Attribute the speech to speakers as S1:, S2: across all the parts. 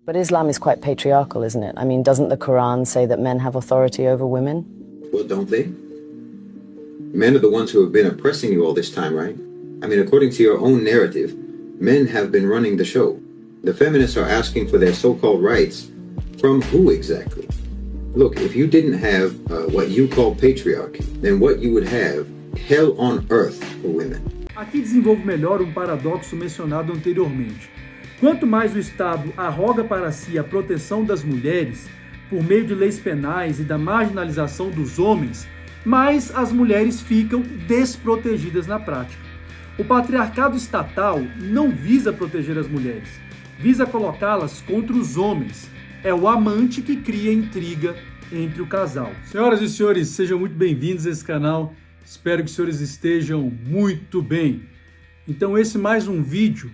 S1: But Islam is quite patriarchal, isn't it? I mean, doesn't the Quran say that men have authority over women?
S2: Well, don't they? Men are the ones who have been oppressing you all this time, right? I mean, according to your own narrative, men have been running the show. The feminists are asking for their so-called rights. From who exactly? Look, if you didn't have what you call patriarchy, then what you would have, hell on earth for women.
S3: Aqui desenvolvo melhor um paradoxo mencionado anteriormente. Quanto mais o Estado arroga para si a proteção das mulheres, por meio de leis penais e da marginalização dos homens, mais as mulheres ficam desprotegidas na prática. O patriarcado estatal não visa proteger as mulheres, visa colocá-las contra os homens. É o amante que cria intriga entre o casal. Senhoras e senhores, sejam muito bem-vindos a esse canal. Espero que os senhores estejam muito bem. Então esse é mais um vídeo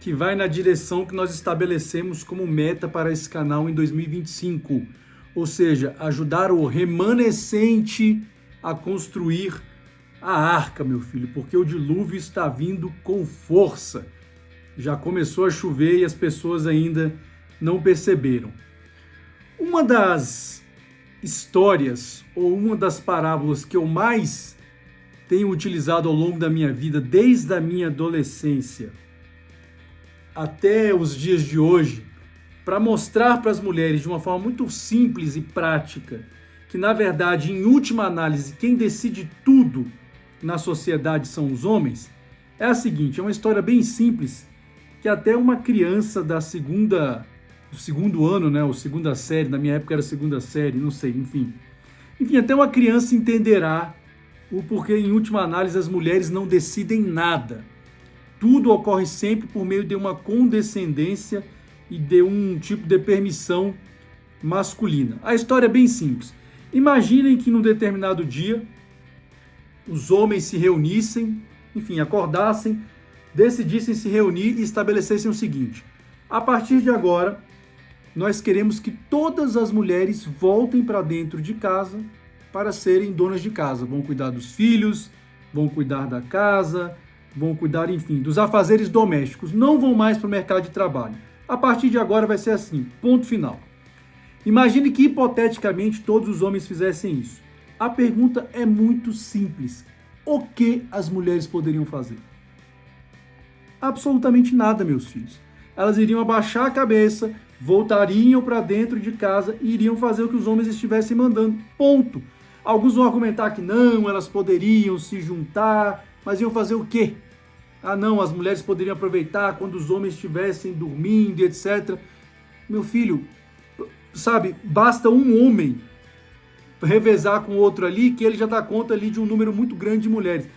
S3: que vai na direção que nós estabelecemos como meta para esse canal em 2025. Ou seja, ajudar o remanescente a construir a arca, meu filho, porque o dilúvio está vindo com força. Já começou a chover e as pessoas ainda não perceberam. Uma das histórias ou uma das parábolas que eu mais tenho utilizado ao longo da minha vida, desde a minha adolescência até os dias de hoje, para mostrar para as mulheres de uma forma muito simples e prática que, na verdade, em última análise, quem decide tudo na sociedade são os homens, é a seguinte: é uma história bem simples que até uma criança do segundo ano, né, ou segunda série, na minha época era segunda série, não sei, enfim, até uma criança entenderá o porquê, em última análise, as mulheres não decidem nada. Tudo ocorre sempre por meio de uma condescendência e de um tipo de permissão masculina. A história é bem simples. Imaginem que num determinado dia os homens se reunissem, acordassem, decidissem se reunir e estabelecessem o seguinte: a partir de agora, nós queremos que todas as mulheres voltem para dentro de casa para serem donas de casa. Vão cuidar dos filhos, vão cuidar da casa, vão cuidar, dos afazeres domésticos. Não vão mais para o mercado de trabalho. A partir de agora vai ser assim, ponto final. Imagine que, hipoteticamente, todos os homens fizessem isso. A pergunta é muito simples. O que as mulheres poderiam fazer? Absolutamente nada, meus filhos. Elas iriam abaixar a cabeça, voltariam para dentro de casa e iriam fazer o que os homens estivessem mandando. Ponto. Alguns vão argumentar que não, elas poderiam se juntar, mas iam fazer o quê? Ah, não, as mulheres poderiam aproveitar quando os homens estivessem dormindo, etc. Meu filho, sabe, basta um homem revezar com outro ali, que ele já dá conta ali de um número muito grande de mulheres.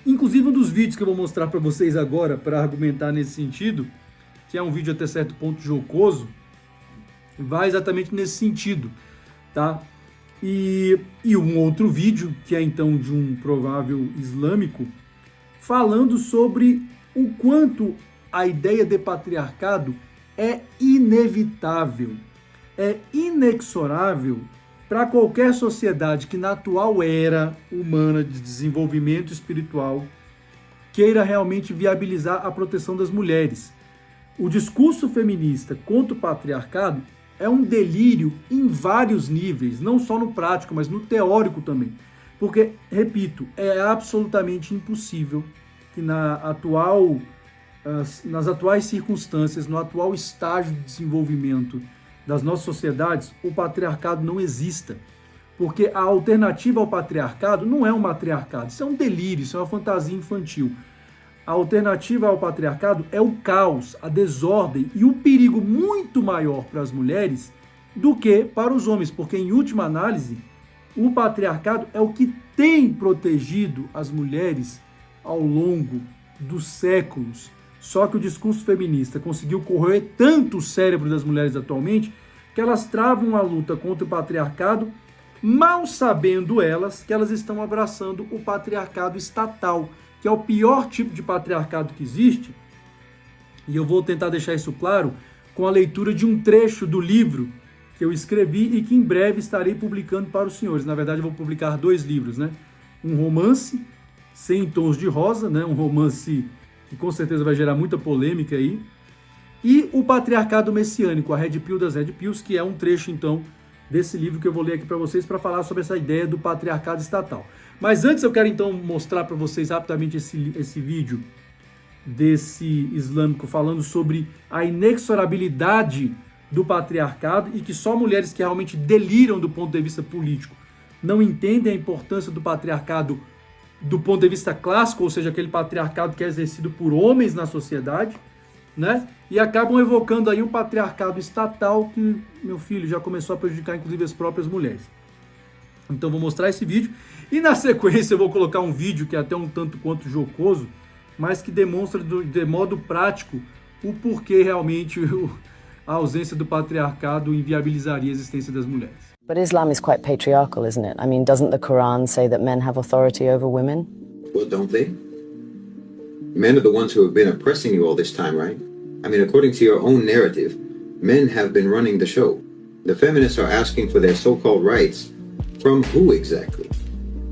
S3: Inclusive, um dos vídeos que eu vou mostrar para vocês agora, para argumentar nesse sentido, que é um vídeo até certo ponto jocoso, vai exatamente nesse sentido, tá? E um outro vídeo, que é então de um provável islâmico, falando sobre o quanto a ideia de patriarcado é inevitável, é inexorável para qualquer sociedade que, na atual era humana de desenvolvimento espiritual, queira realmente viabilizar a proteção das mulheres. O discurso feminista contra o patriarcado é um delírio em vários níveis, não só no prático, mas no teórico também. Porque, repito, é absolutamente impossível que nas atuais circunstâncias, no atual estágio de desenvolvimento das nossas sociedades, o patriarcado não exista. Porque a alternativa ao patriarcado não é um matriarcado, isso é um delírio, isso é uma fantasia infantil. A alternativa ao patriarcado é o caos, a desordem e o perigo muito maior para as mulheres do que para os homens, porque, em última análise, o patriarcado é o que tem protegido as mulheres ao longo dos séculos. Só que o discurso feminista conseguiu corroer tanto o cérebro das mulheres atualmente que elas travam a luta contra o patriarcado, mal sabendo elas que elas estão abraçando o patriarcado estatal, que é o pior tipo de patriarcado que existe. E eu vou tentar deixar isso claro com a leitura de um trecho do livro que eu escrevi e que em breve estarei publicando para os senhores. Na verdade, eu vou publicar 2 livros, né? Um romance, 100 Tons de Rosa, né? Um romance que com certeza vai gerar muita polêmica aí. e o patriarcado messiânico, a Red Pill das Red Pills, que é um trecho, então, desse livro que eu vou ler aqui para vocês para falar sobre essa ideia do patriarcado estatal. Mas antes eu quero, então, mostrar para vocês rapidamente esse vídeo desse islâmico falando sobre a inexorabilidade do patriarcado e que só mulheres que realmente deliram do ponto de vista político não entendem a importância do patriarcado do ponto de vista clássico, ou seja, aquele patriarcado que é exercido por homens na sociedade, né? E acabam evocando aí um patriarcado estatal que, meu filho, já começou a prejudicar inclusive as próprias mulheres. Então vou mostrar esse vídeo e na sequência eu vou colocar um vídeo que é até um tanto quanto jocoso, mas que demonstra de modo prático o porquê realmente a ausência do patriarcado inviabilizaria a existência das mulheres.
S1: But Islam is quite patriarchal, isn't it? I mean, doesn't the Quran say that men have authority over women?
S2: Well, don't they? Men are the ones who have been oppressing you all this time, right? I mean, according to your own narrative, men have been running the show. The feminists are asking for their so-called rights. From who exactly?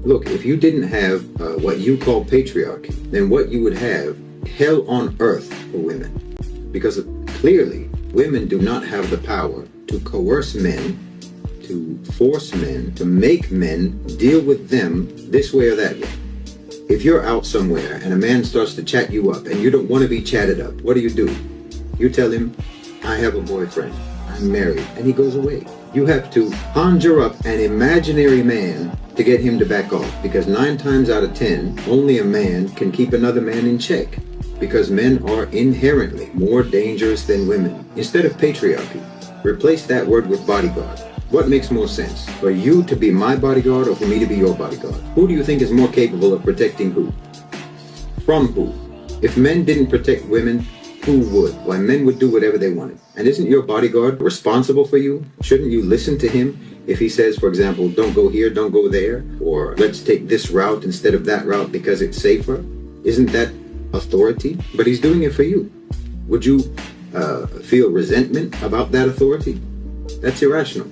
S2: Look, if you didn't have what you call patriarchy, then what you would have, hell on earth for women. Because clearly, women do not have the power to coerce men, to force men, to make men deal with them this way or that way. If you're out somewhere and a man starts to chat you up and you don't want to be chatted up, what do? You tell him, I have a boyfriend, I'm married, and he goes away. You have to conjure up an imaginary man to get him to back off, because 9 times out of 10, only a man can keep another man in check, because men are inherently more dangerous than women. Instead of patriarchy, replace that word with bodyguard. What makes more sense? For you to be my bodyguard or for me to be your bodyguard? Who do you think is more capable of protecting who? From who? If men didn't protect women, who would? Why, men would do whatever they wanted. And isn't your bodyguard responsible for you? Shouldn't you listen to him if he says, for example, don't go here, don't go there, or let's take this route instead of that route because it's safer? Isn't that authority? But he's doing it for you. Would you feel resentment about that authority? That's irrational.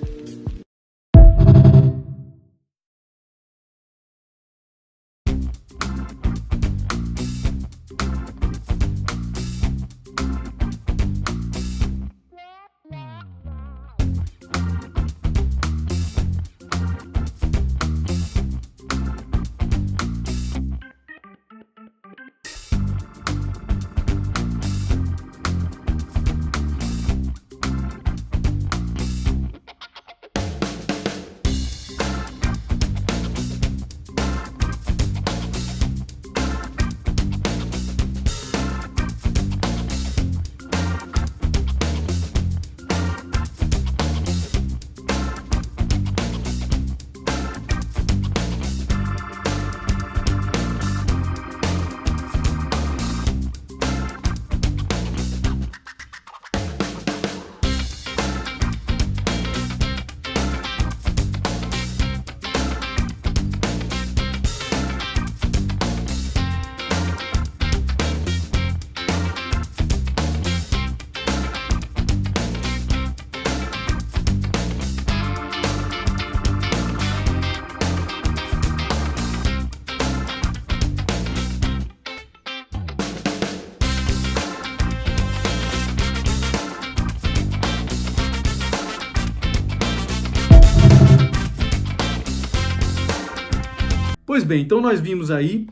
S3: Pois bem, então nós vimos aí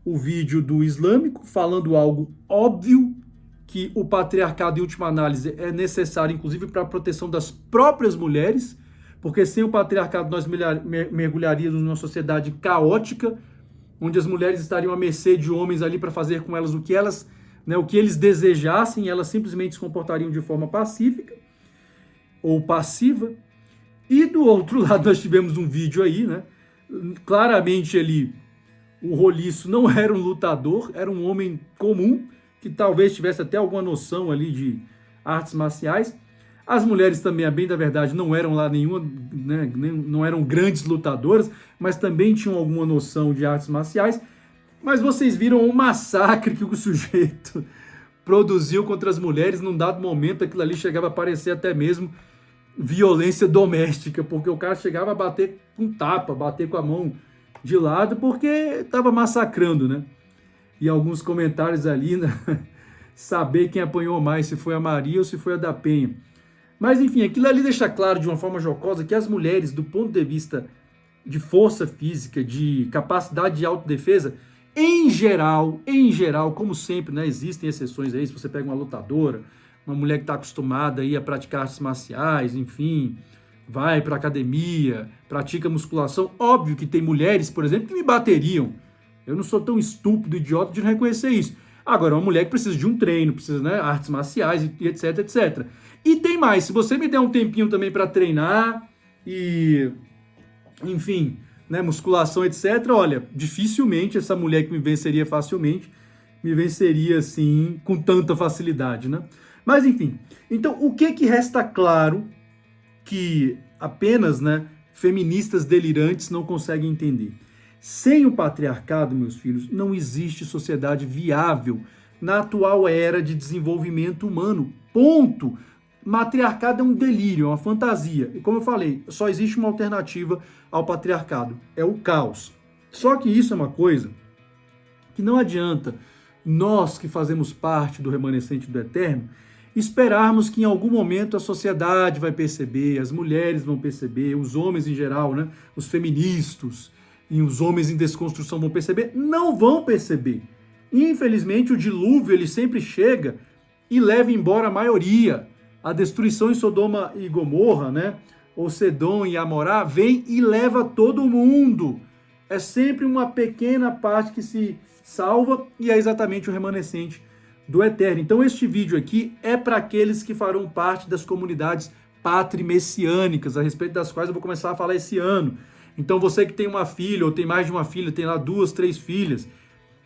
S3: o vídeo do islâmico falando algo óbvio, que o patriarcado, em última análise, é necessário, inclusive, para a proteção das próprias mulheres, porque sem o patriarcado nós mergulharíamos numa sociedade caótica, onde as mulheres estariam à mercê de homens ali para fazer com elas o que elas, né, o que eles desejassem, elas simplesmente se comportariam de forma pacífica ou passiva. E do outro lado nós tivemos um vídeo aí, né? Claramente ali o roliço não era um lutador, era um homem comum, que talvez tivesse até alguma noção ali de artes marciais. As mulheres também, a bem da verdade, não eram lá nenhuma, né, não eram grandes lutadoras, mas também tinham alguma noção de artes marciais. Mas vocês viram o massacre que o sujeito produziu contra as mulheres. Num dado momento, aquilo ali chegava a parecer até mesmo violência doméstica, porque o cara chegava a bater com tapa, bater com a mão de lado, porque estava massacrando, né? E alguns comentários ali, né, saber quem apanhou mais, se foi a Maria ou se foi a da Penha. Mas, enfim, aquilo ali deixa claro de uma forma jocosa que as mulheres, do ponto de vista de força física, de capacidade de autodefesa, em geral, como sempre, né, existem exceções aí, se você pega uma lutadora, uma mulher que está acostumada aí a praticar artes marciais, enfim, vai para academia, pratica musculação, óbvio que tem mulheres, por exemplo, que me bateriam. Eu não sou tão estúpido, idiota de não reconhecer isso. Agora, uma mulher que precisa de um treino, precisa, né, artes marciais, e etc, etc. E tem mais, se você me der um tempinho também para treinar e, enfim, né, musculação, etc, olha, dificilmente essa mulher que me venceria facilmente, me venceria, assim, com tanta facilidade, né? Mas, enfim, então, o que resta claro que apenas, né, feministas delirantes não conseguem entender? Sem o patriarcado, meus filhos, não existe sociedade viável na atual era de desenvolvimento humano. Ponto. Matriarcado é um delírio, é uma fantasia. E como eu falei, só existe uma alternativa ao patriarcado, é o caos. Só que isso é uma coisa que não adianta nós que fazemos parte do remanescente do eterno esperarmos que em algum momento a sociedade vai perceber, as mulheres vão perceber, os homens em geral, né, os feministas e os homens em desconstrução vão perceber. Não vão perceber. Infelizmente o dilúvio ele sempre chega e leva embora a maioria. A destruição em Sodoma e Gomorra, né, ou Sedom e Amorá, vem e leva todo mundo. É sempre uma pequena parte que se salva e é exatamente o remanescente do eterno. Então este vídeo aqui é para aqueles que farão parte das comunidades patrimessiânicas, a respeito das quais eu vou começar a falar esse ano. Então você que tem uma filha ou tem mais de uma filha, tem lá 2, 3 filhas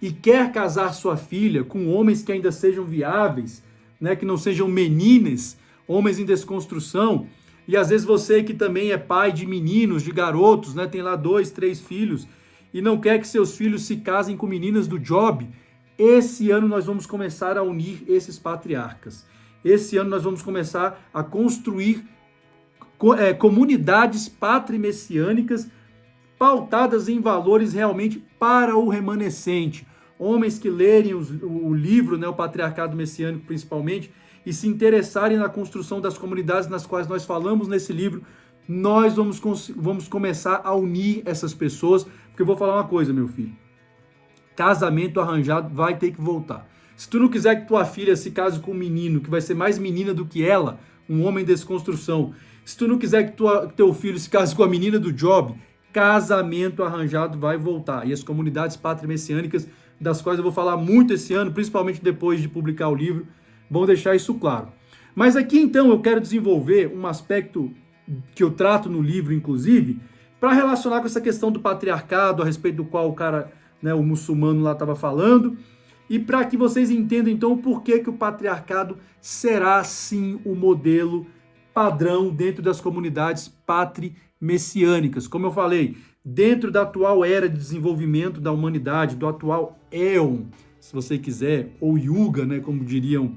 S3: e quer casar sua filha com homens que ainda sejam viáveis, né, que não sejam meninas, homens em desconstrução, e às vezes você que também é pai de meninos, de garotos, né, tem lá 2, 3 filhos e não quer que seus filhos se casem com meninas do job, esse ano nós vamos começar a unir esses patriarcas. Esse ano nós vamos começar a construir comunidades patrimessiânicas pautadas em valores realmente para o remanescente. Homens que lerem o livro, né, o Patriarcado Messiânico principalmente, e se interessarem na construção das comunidades nas quais nós falamos nesse livro, nós vamos começar a unir essas pessoas, porque eu vou falar uma coisa, meu filho. Casamento arranjado vai ter que voltar. Se tu não quiser que tua filha se case com um menino, que vai ser mais menina do que ela, um homem em desconstrução, se tu não quiser que teu filho se case com a menina do job, casamento arranjado vai voltar. E as comunidades patrimessiânicas, das quais eu vou falar muito esse ano, principalmente depois de publicar o livro, vão deixar isso claro. Mas aqui, então, eu quero desenvolver um aspecto que eu trato no livro, inclusive, para relacionar com essa questão do patriarcado, a respeito do qual o cara, né, o muçulmano lá estava falando, e para que vocês entendam, então, por que o patriarcado será, sim, o modelo padrão dentro das comunidades patrimessiânicas. Como eu falei, dentro da atual era de desenvolvimento da humanidade, do atual éon, se você quiser, ou yuga, né, como diriam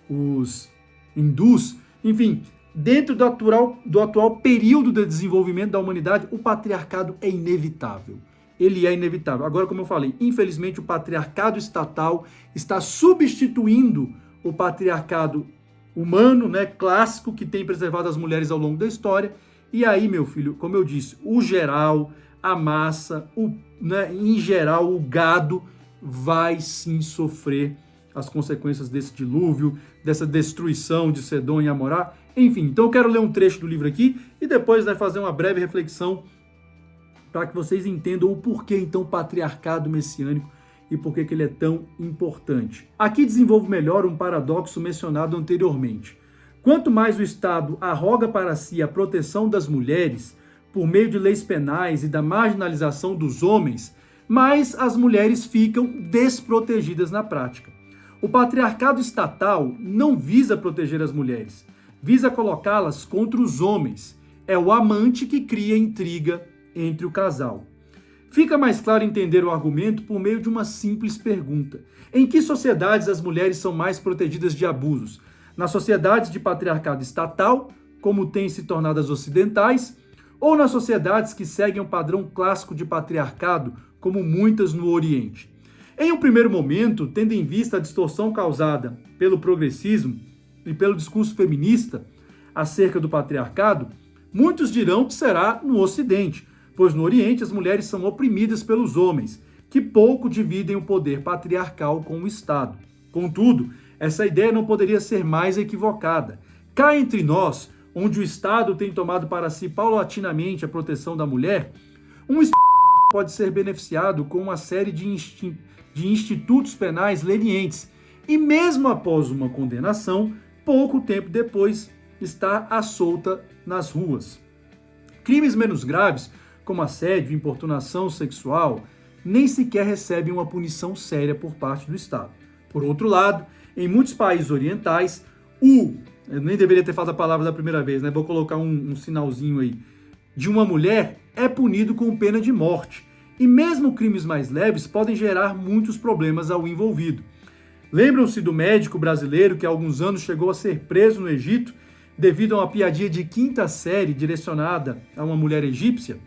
S3: os hindus, enfim, dentro do atual período de desenvolvimento da humanidade, o patriarcado é inevitável. Ele é inevitável. Agora, como eu falei, infelizmente o patriarcado estatal está substituindo o patriarcado humano, né, clássico, que tem preservado as mulheres ao longo da história. E aí, meu filho, como eu disse, o geral, a massa, né, em geral, o gado vai sim sofrer as consequências desse dilúvio, dessa destruição de Sedom e Amorá. Enfim, então eu quero ler um trecho do livro aqui e depois, né, fazer uma breve reflexão para que vocês entendam o porquê, então, patriarcado messiânico e por que ele é tão importante. Aqui desenvolvo melhor um paradoxo mencionado anteriormente. Quanto mais o Estado arroga para si a proteção das mulheres por meio de leis penais e da marginalização dos homens, mais as mulheres ficam desprotegidas na prática. O patriarcado estatal não visa proteger as mulheres, visa colocá-las contra os homens. É o amante que cria intriga entre o casal. Fica mais claro entender o argumento por meio de uma simples pergunta. Em que sociedades as mulheres são mais protegidas de abusos? Nas sociedades de patriarcado estatal, como têm se tornado as ocidentais, ou nas sociedades que seguem um padrão clássico de patriarcado, como muitas no Oriente? Em um primeiro momento, tendo em vista a distorção causada pelo progressismo e pelo discurso feminista acerca do patriarcado, muitos dirão que será no Ocidente, pois no Oriente as mulheres são oprimidas pelos homens, que pouco dividem o poder patriarcal com o Estado. Contudo, essa ideia não poderia ser mais equivocada. Cá entre nós, onde o Estado tem tomado para si paulatinamente a proteção da mulher, um Estado pode ser beneficiado com uma série de institutos penais lenientes e, mesmo após uma condenação, pouco tempo depois, está à solta nas ruas. Crimes menos graves, como assédio e importunação sexual, nem sequer recebem uma punição séria por parte do Estado. Por outro lado, em muitos países orientais, eu nem deveria ter falado a palavra da primeira vez, né? Vou colocar um sinalzinho aí. De uma mulher é punido com pena de morte. E mesmo crimes mais leves podem gerar muitos problemas ao envolvido. Lembram-se do médico brasileiro que há alguns anos chegou a ser preso no Egito devido a uma piadinha de quinta série direcionada a uma mulher egípcia?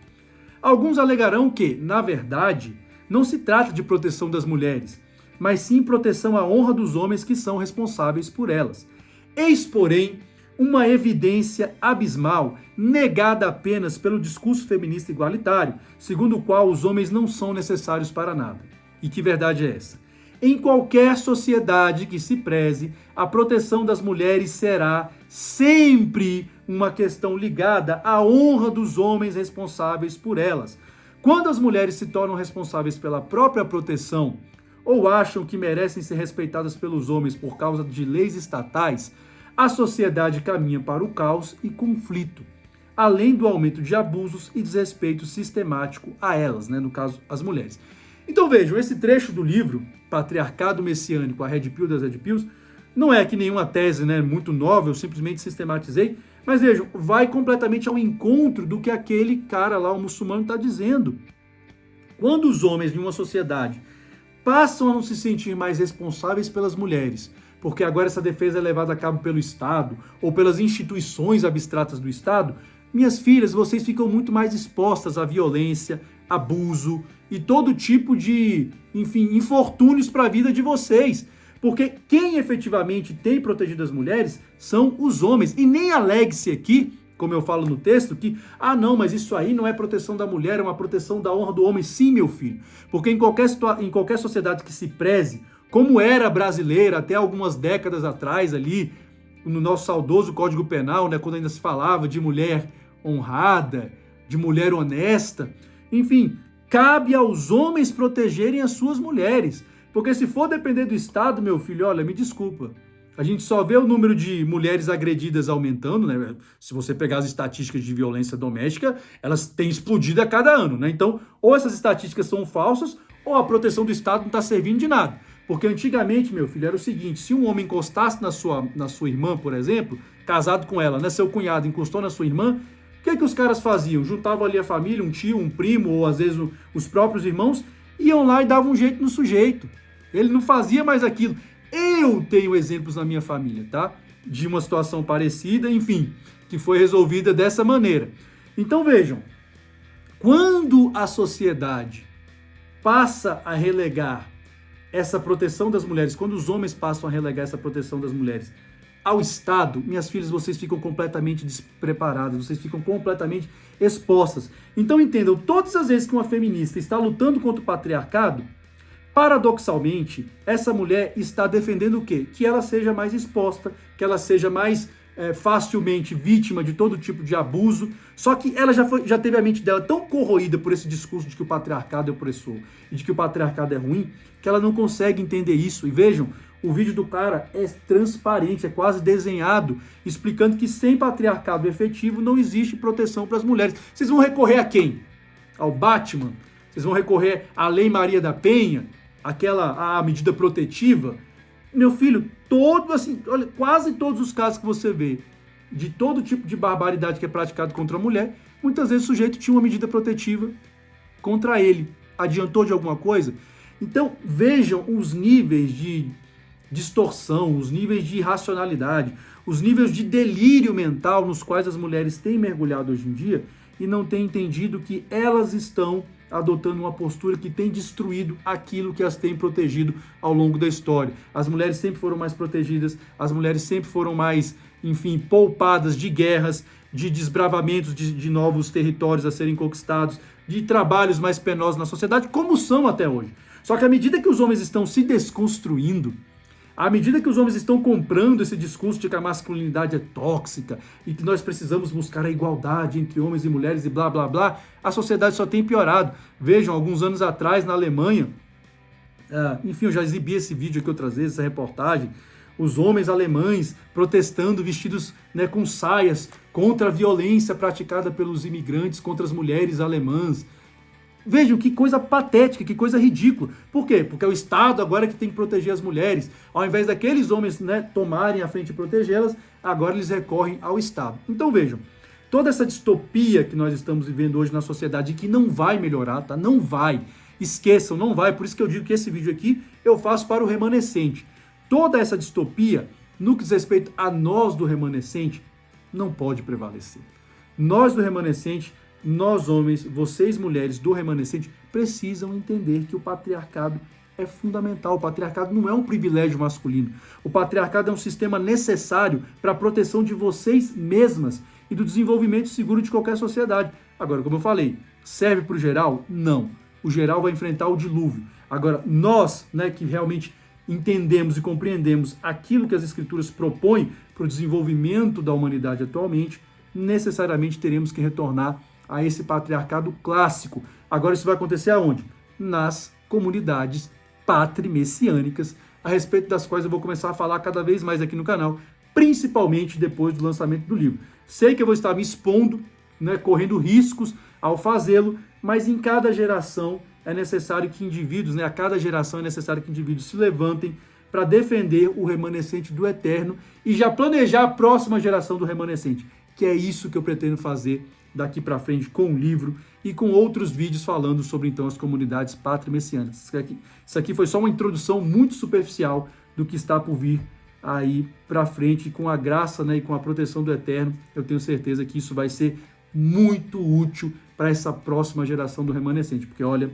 S3: Alguns alegarão que, na verdade, não se trata de proteção das mulheres, mas sim proteção à honra dos homens que são responsáveis por elas. Eis, porém, uma evidência abismal, negada apenas pelo discurso feminista igualitário, segundo o qual os homens não são necessários para nada. E que verdade é essa? Em qualquer sociedade que se preze, a proteção das mulheres será sempre uma questão ligada à honra dos homens responsáveis por elas. Quando as mulheres se tornam responsáveis pela própria proteção ou acham que merecem ser respeitadas pelos homens por causa de leis estatais, a sociedade caminha para o caos e conflito, além do aumento de abusos e desrespeito sistemático a elas, no caso, as mulheres. Então vejam, esse trecho do livro, Patriarcado Messiânico, a Red Pill das Red Pills, não é que nenhuma tese muito nova, eu simplesmente sistematizei, mas vejam, vai completamente ao encontro do que aquele cara lá, o muçulmano, está dizendo. Quando os homens de uma sociedade passam a não se sentir mais responsáveis pelas mulheres, porque agora essa defesa é levada a cabo pelo Estado ou pelas instituições abstratas do Estado, minhas filhas, vocês ficam muito mais expostas à violência, abuso e todo tipo de, infortúnios para a vida de vocês. Porque quem efetivamente tem protegido as mulheres são os homens. E nem alegue-se aqui, como eu falo no texto, que, não, mas isso aí não é proteção da mulher, é uma proteção da honra do homem. Sim, meu filho. Porque em qualquer sociedade que se preze, como era a brasileira até algumas décadas atrás ali, no nosso saudoso Código Penal, quando ainda se falava de mulher honrada, de mulher honesta, enfim, cabe aos homens protegerem as suas mulheres. Porque se for depender do Estado, meu filho, olha, me desculpa, a gente só vê o número de mulheres agredidas aumentando, Se você pegar as estatísticas de violência doméstica, elas têm explodido a cada ano, Então, ou essas estatísticas são falsas, ou a proteção do Estado não está servindo de nada. Porque antigamente, meu filho, era o seguinte, se um homem encostasse na sua irmã, por exemplo, casado com ela, seu cunhado encostou na sua irmã, o que os caras faziam? Juntavam ali a família, um tio, um primo, ou às vezes os próprios irmãos, iam lá e davam um jeito no sujeito. Ele não fazia mais aquilo. Eu tenho exemplos na minha família, tá? De uma situação parecida, que foi resolvida dessa maneira. Então vejam, quando a sociedade passa a relegar essa proteção das mulheres, quando os homens passam a relegar essa proteção das mulheres ao Estado, minhas filhas, vocês ficam completamente despreparadas, vocês ficam completamente expostas. Então entendam, todas as vezes que uma feminista está lutando contra o patriarcado, paradoxalmente, essa mulher está defendendo o quê? Que ela seja mais exposta, que ela seja mais facilmente vítima de todo tipo de abuso, só que ela já teve a mente dela tão corroída por esse discurso de que o patriarcado é opressor e de que o patriarcado é ruim, que ela não consegue entender isso. E vejam, o vídeo do cara é transparente, é quase desenhado, explicando que sem patriarcado efetivo não existe proteção para as mulheres. Vocês vão recorrer a quem? Ao Batman? Vocês vão recorrer à Lei Maria da Penha? A medida protetiva? Meu filho, olha, quase todos os casos que você vê de todo tipo de barbaridade que é praticado contra a mulher, muitas vezes o sujeito tinha uma medida protetiva contra ele. Adiantou de alguma coisa? Então, vejam os níveis de distorção, os níveis de irracionalidade, os níveis de delírio mental nos quais as mulheres têm mergulhado hoje em dia e não têm entendido que elas estão adotando uma postura que tem destruído aquilo que as tem protegido ao longo da história. As mulheres sempre foram mais protegidas, as mulheres sempre foram mais, enfim, poupadas de guerras, de desbravamentos de novos territórios a serem conquistados, de trabalhos mais penosos na sociedade, como são até hoje. Só que à medida que os homens estão se desconstruindo, à medida que os homens estão comprando esse discurso de que a masculinidade é tóxica e que nós precisamos buscar a igualdade entre homens e mulheres e blá, blá, blá, a sociedade só tem piorado. Vejam, alguns anos atrás, na Alemanha, enfim, eu já exibi esse vídeo aqui outras vezes, essa reportagem, os homens alemães protestando vestidos, né, com saias contra a violência praticada pelos imigrantes contra as mulheres alemãs. Vejam que coisa patética, que coisa ridícula. Por quê? Porque é o Estado agora que tem que proteger as mulheres. Ao invés daqueles homens, né, tomarem a frente e protegê-las, agora eles recorrem ao Estado. Então vejam, toda essa distopia que nós estamos vivendo hoje na sociedade, que não vai melhorar, tá? Não vai. Esqueçam, não vai. Por isso que eu digo que esse vídeo aqui eu faço para o remanescente. Toda essa distopia, no que diz respeito a nós do remanescente, não pode prevalecer. Nós do remanescente, nós homens, vocês mulheres do remanescente, precisam entender que o patriarcado é fundamental. O patriarcado não é um privilégio masculino. O patriarcado é um sistema necessário para a proteção de vocês mesmas e do desenvolvimento seguro de qualquer sociedade. Agora, como eu falei, serve para o geral? Não. O geral vai enfrentar o dilúvio. Agora, nós, né, que realmente entendemos e compreendemos aquilo que as escrituras propõem para o desenvolvimento da humanidade atualmente, necessariamente teremos que retornar a esse patriarcado clássico. Agora isso vai acontecer aonde? Nas comunidades patrimessiânicas, a respeito das quais eu vou começar a falar cada vez mais aqui no canal, principalmente depois do lançamento do livro. Sei que eu vou estar me expondo, né, correndo riscos ao fazê-lo, mas em cada geração é necessário que indivíduos, né, a cada geração é necessário que indivíduos se levantem para defender o remanescente do eterno e já planejar a próxima geração do remanescente, que é isso que eu pretendo fazer daqui para frente com o livro e com outros vídeos falando sobre então as comunidades patrimessianas. Isso aqui foi só uma introdução muito superficial do que está por vir aí para frente, com a graça, né, e com a proteção do eterno. Eu tenho certeza que isso vai ser muito útil para essa próxima geração do remanescente, porque olha,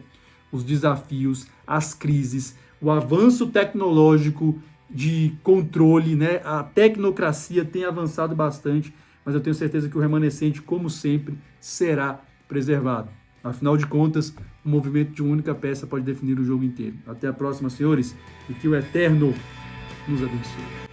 S3: os desafios, as crises, o avanço tecnológico de controle, né, a tecnocracia tem avançado bastante, mas eu tenho certeza que o remanescente, como sempre, será preservado. Afinal de contas, o movimento de uma única peça pode definir o jogo inteiro. Até a próxima, senhores, e que o Eterno nos abençoe.